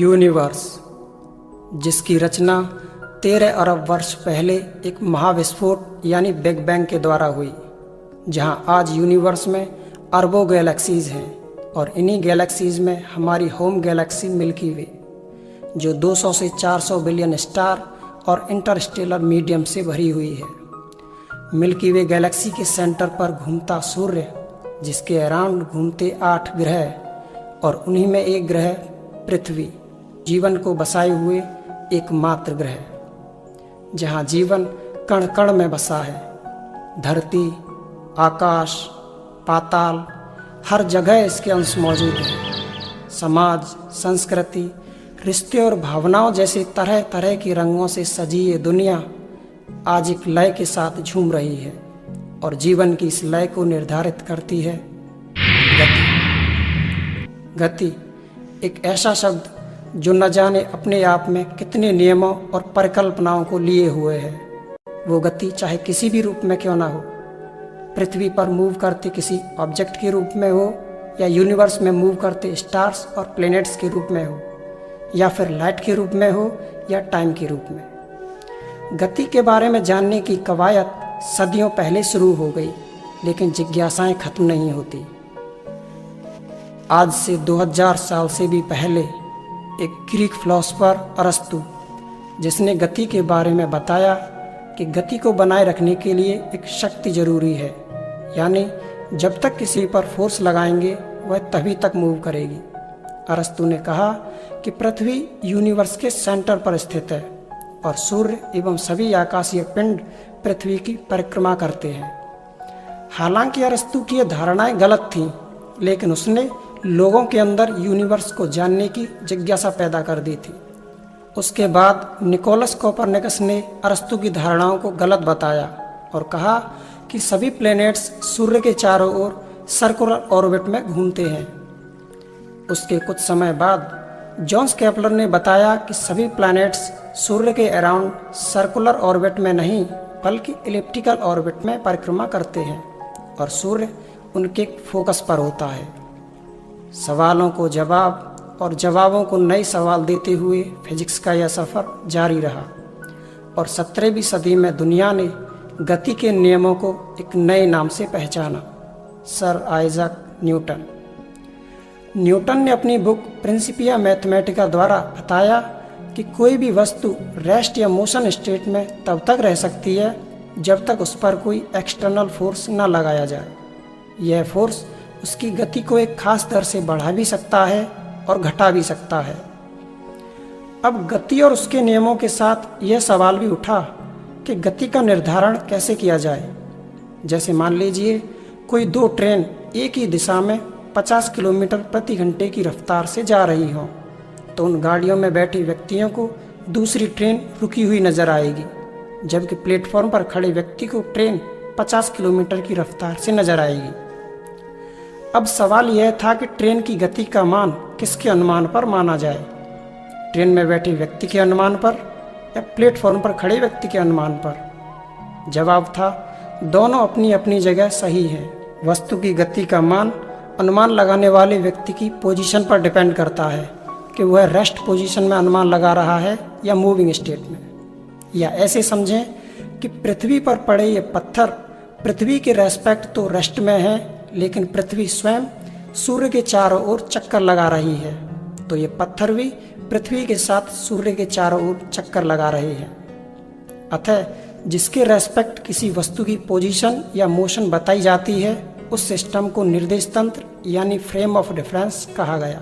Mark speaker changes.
Speaker 1: Universe, जिसकी रचना 13 अरब वर्ष पहले एक महाविस्फोट यानी बिग बैंग के द्वारा हुई, जहां आज यूनिवर्स में अरबों गैलेक्सीज हैं और इन्हीं गैलेक्सीज में हमारी होम गैलेक्सी मिल्की वे, जो 200 से 400 बिलियन स्टार और इंटरस्टेलर मीडियम से भरी हुई है। मिल्की वे गैलेक्सी के सेंटर पर घूमता सूर्य, जिसके अराउंड घूमते 8 ग्रह और उन्हीं में एक ग्रह पृथ्वी, जीवन को बसाए हुए एकमात्र ग्रह, जहाँ जीवन कण कण में बसा है। धरती, आकाश, पाताल, हर जगह इसके अंश मौजूद हैं। समाज, संस्कृति, रिश्ते और भावनाओं जैसे तरह तरह के रंगों से सजी ये दुनिया आज एक लय के साथ झूम रही है और जीवन की इस लय को निर्धारित करती है गति। गति एक ऐसा शब्द जो न जाने अपने आप में कितने नियमों और परिकल्पनाओं को लिए हुए है। वो गति चाहे किसी भी रूप में क्यों ना हो, पृथ्वी पर मूव करते किसी ऑब्जेक्ट के रूप में हो, या यूनिवर्स में मूव करते स्टार्स और प्लैनेट्स के रूप में हो, या फिर लाइट के रूप में हो, या टाइम के रूप में। गति के बारे में जानने की कवायद सदियों पहले शुरू हो गई, लेकिन जिज्ञासाएं खत्म नहीं होती। आज से 2000 साल से भी पहले एक ग्रीक फिलोसोफर अरस्तु, जिसने गति के बारे में बताया कि गति को बनाए रखने के लिए एक शक्ति जरूरी है, यानी जब तक किसी पर फोर्स लगाएंगे वह तभी तक मूव करेगी। अरस्तु ने कहा कि पृथ्वी यूनिवर्स के सेंटर पर स्थित है और सूर्य एवं सभी आकाशीय पिंड पृथ्वी की परिक्रमा करते हैं। हालांकि अरस्तु की यह धारणाएं गलत थीं, लेकिन उसने लोगों के अंदर यूनिवर्स को जानने की जिज्ञासा पैदा कर दी थी। उसके बाद निकोलस कोपरनिकस ने अरस्तु की धारणाओं को गलत बताया और कहा कि सभी प्लैनेट्स सूर्य के चारों ओर सर्कुलर ऑर्बिट में घूमते हैं। उसके कुछ समय बाद जोन्स केपलर ने बताया कि सभी प्लैनेट्स सूर्य के अराउंड सर्कुलर ऑर्बिट में नहीं बल्कि इलिप्टिकल ऑर्बिट में परिक्रमा करते हैं और सूर्य उनके फोकस पर होता है। सवालों को जवाब और जवाबों को नए सवाल देते हुए फिजिक्स का यह सफ़र जारी रहा और 17वीं सदी में दुनिया ने गति के नियमों को एक नए नाम से पहचाना, सर आइजैक न्यूटन। न्यूटन ने अपनी बुक प्रिंसिपिया मैथमेटिका द्वारा बताया कि कोई भी वस्तु रेस्ट या मोशन स्टेट में तब तक रह सकती है जब तक उस पर कोई एक्सटर्नल फोर्स न लगाया जाए। यह फोर्स उसकी गति को एक खास दर से बढ़ा भी सकता है और घटा भी सकता है। अब गति और उसके नियमों के साथ यह सवाल भी उठा कि गति का निर्धारण कैसे किया जाए। जैसे मान लीजिए कोई 2 ट्रेन एक ही दिशा में 50 किलोमीटर प्रति घंटे की रफ्तार से जा रही हों, तो उन गाड़ियों में बैठे व्यक्तियों को दूसरी ट्रेन रुकी हुई नजर आएगी, जबकि प्लेटफॉर्म पर खड़े व्यक्ति को ट्रेन 50 किलोमीटर की रफ्तार से नजर आएगी। अब सवाल यह था कि ट्रेन की गति का मान किसके अनुमान पर माना जाए, ट्रेन में बैठे व्यक्ति के अनुमान पर या प्लेटफॉर्म पर खड़े व्यक्ति के अनुमान पर। जवाब था दोनों अपनी अपनी जगह सही हैं। वस्तु की गति का मान अनुमान लगाने वाले व्यक्ति की पोजीशन पर डिपेंड करता है कि वह रेस्ट पोजीशन में अनुमान लगा रहा है या मूविंग स्टेट में। या ऐसे समझें कि पृथ्वी पर पड़े ये पत्थर पृथ्वी के रेस्पेक्ट तो रेस्ट में है, लेकिन पृथ्वी स्वयं सूर्य के चारों ओर चक्कर लगा रही है, तो ये पत्थर भी पृथ्वी के साथ सूर्य के चारों ओर चक्कर लगा रहे हैं। अतः जिसके रेस्पेक्ट किसी वस्तु की पोजीशन या मोशन बताई जाती है, उस सिस्टम को निर्देश तंत्र यानी फ्रेम ऑफ रेफरेंस कहा गया।